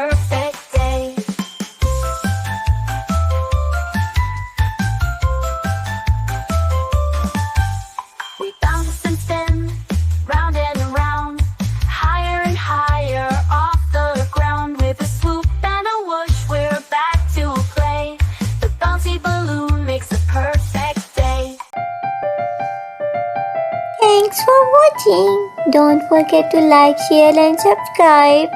perfect day. We bounce and spin, round and around, higher and higher off the ground. With a swoop and a whoosh, we're back to play. The bouncy balloon makes a perfect day. Thanks for watching. Don't forget to like, share and subscribe.